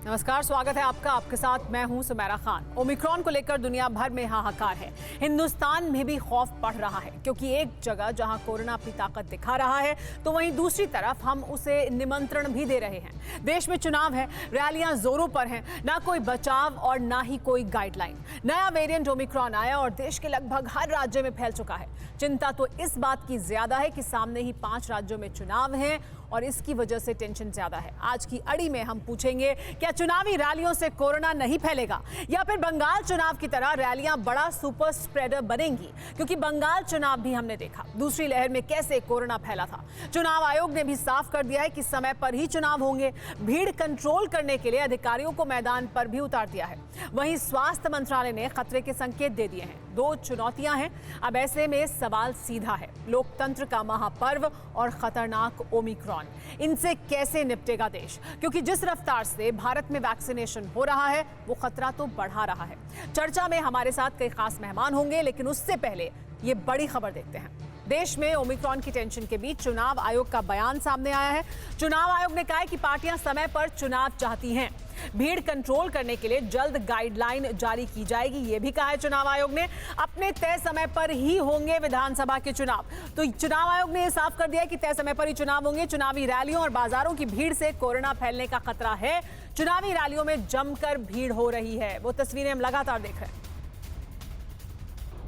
नमस्कार, स्वागत है आपका। आपके साथ मैं हूं सुमेरा खान। ओमिक्रॉन को लेकर दुनिया भर में हाहाकार है। हिंदुस्तान में भी खौफ बढ़ रहा है क्योंकि एक जगह जहां कोरोना अपनी ताकत दिखा रहा है तो वहीं दूसरी तरफ हम उसे निमंत्रण भी दे रहे हैं। देश में चुनाव है, रैलियां जोरों पर हैं, ना कोई बचाव और ना ही कोई गाइडलाइन। नया वेरिएंट ओमिक्रॉन आया और देश के लगभग हर राज्य में फैल चुका है। चिंता तो इस बात की ज्यादा है कि सामने ही 5 राज्यों में चुनाव हैं और इसकी वजह से टेंशन ज्यादा है। आज की अड़ी में हम पूछेंगे, क्या चुनावी रैलियों से कोरोना नहीं फैलेगा या फिर बंगाल चुनाव की तरह रैलियां बड़ा सुपर स्प्रेडर बनेंगी? क्योंकि बंगाल चुनाव भी हमने देखा, दूसरी लहर में कैसे कोरोना फैला था। चुनाव आयोग ने भी साफ कर दिया है कि समय पर ही चुनाव होंगे। भीड़ कंट्रोल करने के लिए अधिकारियों को मैदान पर भी उतार दिया है। वहीं स्वास्थ्य मंत्रालय ने खतरे के संकेत दे दिए हैं। 2 चुनौतियां हैं। अब ऐसे में सवाल सीधा है, लोकतंत्र का महापर्व और खतरनाक ओमिक्रॉन, इनसे कैसे निपटेगा देश? क्योंकि जिस रफ्तार से भारत में वैक्सीनेशन हो रहा है वो खतरा तो बढ़ा रहा है। चर्चा में हमारे साथ कई खास मेहमान होंगे, लेकिन उससे पहले ये बड़ी खबर देखते हैं। देश में ओमिक्रॉन की टेंशन के बीच चुनाव आयोग का बयान सामने आया है। चुनाव आयोग ने कहा है कि पार्टियां समय पर चुनाव चाहती हैं। भीड़ कंट्रोल करने के लिए जल्द गाइडलाइन जारी की जाएगी, यह भी कहा है चुनाव आयोग ने। अपने तय समय पर ही होंगे विधानसभा के चुनाव। तो चुनाव आयोग ने यह साफ कर दिया है कि तय समय पर ही चुनाव होंगे। चुनावी रैलियों और बाजारों की भीड़ से कोरोना फैलने का खतरा है। चुनावी रैलियों में जमकर भीड़ हो रही है, वो तस्वीरें हम लगातार देख रहे हैं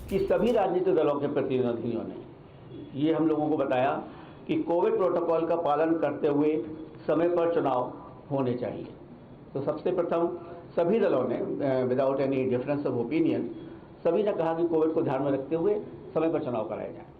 कि सभी राजनीतिक दलों के प्रतिनिधियों ने ये हम लोगों को बताया कि कोविड प्रोटोकॉल का पालन करते हुए समय पर चुनाव होने चाहिए। तो सबसे प्रथम सभी दलों ने without any difference of opinion सभी ने कहा कि कोविड को ध्यान में रखते हुए समय पर चुनाव कराया जाए।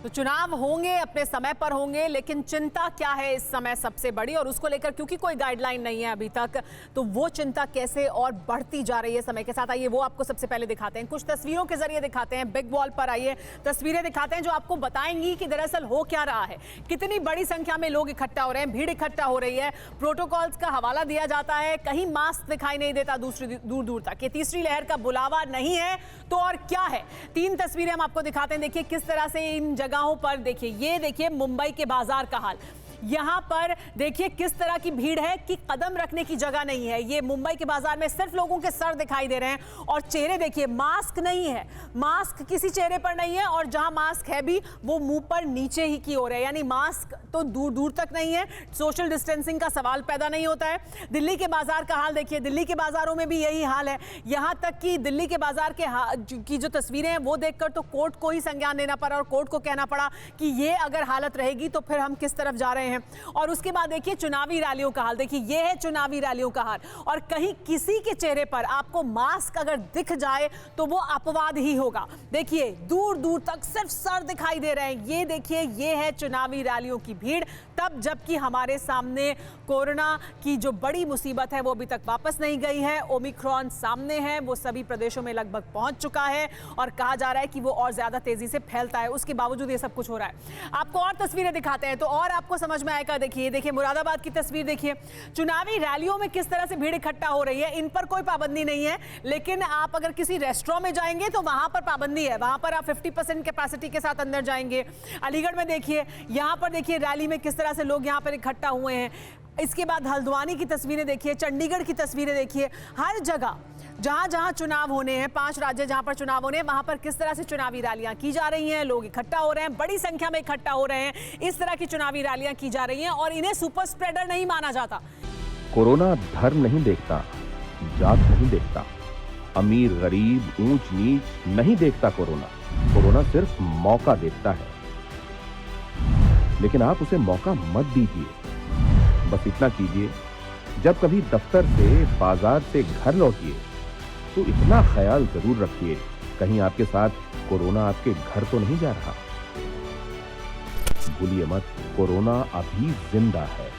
तो चुनाव होंगे, अपने समय पर होंगे, लेकिन चिंता क्या है इस समय सबसे बड़ी, और उसको लेकर क्योंकि कोई गाइडलाइन नहीं है अभी तक, तो वो चिंता कैसे और बढ़ती जा रही है समय के साथ। आइए वो आपको सबसे पहले दिखाते हैं, कुछ तस्वीरों के जरिए दिखाते हैं। बिग वॉल पर आइए, तस्वीरें दिखाते हैं जो आपको बताएंगी कि दरअसल हो क्या रहा है। कितनी बड़ी संख्या में लोग इकट्ठा हो रहे हैं, भीड़ इकट्ठा हो रही है। प्रोटोकॉल्स का हवाला दिया जाता है, कहीं मास्क दिखाई नहीं देता दूर दूर तक। ये तीसरी लहर का बुलावा नहीं है तो और क्या है? 3 तस्वीरें हम आपको दिखाते हैं। देखिए किस तरह से इन जगहों पर, देखिए ये देखिए मुंबई के बाजार का हाल। यहां पर देखिए किस तरह की भीड़ है कि कदम रखने की जगह नहीं है। ये मुंबई के बाजार में सिर्फ लोगों के सर दिखाई दे रहे हैं और चेहरे देखिए, मास्क नहीं है, मास्क किसी चेहरे पर नहीं है, और जहां मास्क है भी वो मुंह पर नीचे ही की ओर है, यानी मास्क तो दूर दूर तक नहीं है। सोशल डिस्टेंसिंग का सवाल पैदा नहीं होता है। दिल्ली के बाजार का हाल देखिए, दिल्ली के बाजारों में भी यही हाल है। यहां तक कि दिल्ली के बाजार की जो तस्वीरें हैं वो देखकर तो कोर्ट को ही संज्ञान लेना पड़ा और कोर्ट को कहना पड़ा कि ये अगर हालत रहेगी तो फिर हम किस तरफ जा रहे हैं। और उसके बाद देखिए चुनावी रैलियों का हाल, देखिए ये है चुनावी रैलियों का हाल, और कहीं किसी के चेहरे पर आपको मास्क अगर दिख जाए तो वो अपवाद ही होगा। देखिए दूर दूर तक सिर्फ सर दिखाई दे रहे हैं। ये देखिए, ये है चुनावी रैलियों की भीड़, तब जबकि हमारे सामने कोरोना की जो बड़ी मुसीबत है वो अभी तक वापस नहीं गई है। ओमिक्रॉन सामने है, वो सभी प्रदेशों में लगभग पहुंच चुका है और कहा जा रहा है कि वो और ज्यादा तेजी से फैलता है। उसके बावजूद ये सब कुछ हो रहा है। आपको और तस्वीरें दिखाते हैं तो और आपको समझ में आएगा। देखिए मुरादाबाद की तस्वीर देखिए, चुनावी रैलियों में किस तरह से भीड़ इकट्ठा हो रही है। इन पर कोई पाबंदी नहीं है, लेकिन आप अगर किसी रेस्टोरेंट में जाएंगे तो वहां पर पाबंदी है, वहां पर आप 50% कैपेसिटी के साथ अंदर जाएंगे। अलीगढ़ में देखिए, यहां पर देखिए रैली में किस तरह से लोग यहां पर इकट्ठा हुए हैं। इसके बाद हल्द्वानी की तस्वीरें देखिए, चंडीगढ़ की तस्वीरें देखिए। हर जगह जहां जहां चुनाव होने हैं, 5 राज्य जहां पर चुनाव होने हैं, वहां पर किस तरह से चुनावी रैलियां की जा रही हैं, लोग इकट्ठा हो रहे हैं, बड़ी संख्या में इकट्ठा हो रहे हैं। इस तरह की चुनावी रैलियां की जा रही हैं और इन्हें सुपर स्प्रेडर नहीं माना जाता। कोरोना धर्म नहीं देखता, जात नहीं देखता, अमीर गरीब ऊंच नीच नहीं देखता। कोरोना सिर्फ मौका देखता है, लेकिन आप उसे मौका मत दीजिए। बस इतना कीजिए, जब कभी दफ्तर से, बाजार से घर लौटिए तो इतना ख्याल जरूर रखिए, कहीं आपके साथ कोरोना आपके घर तो नहीं जा रहा। भूलिए मत, कोरोना अभी जिंदा है।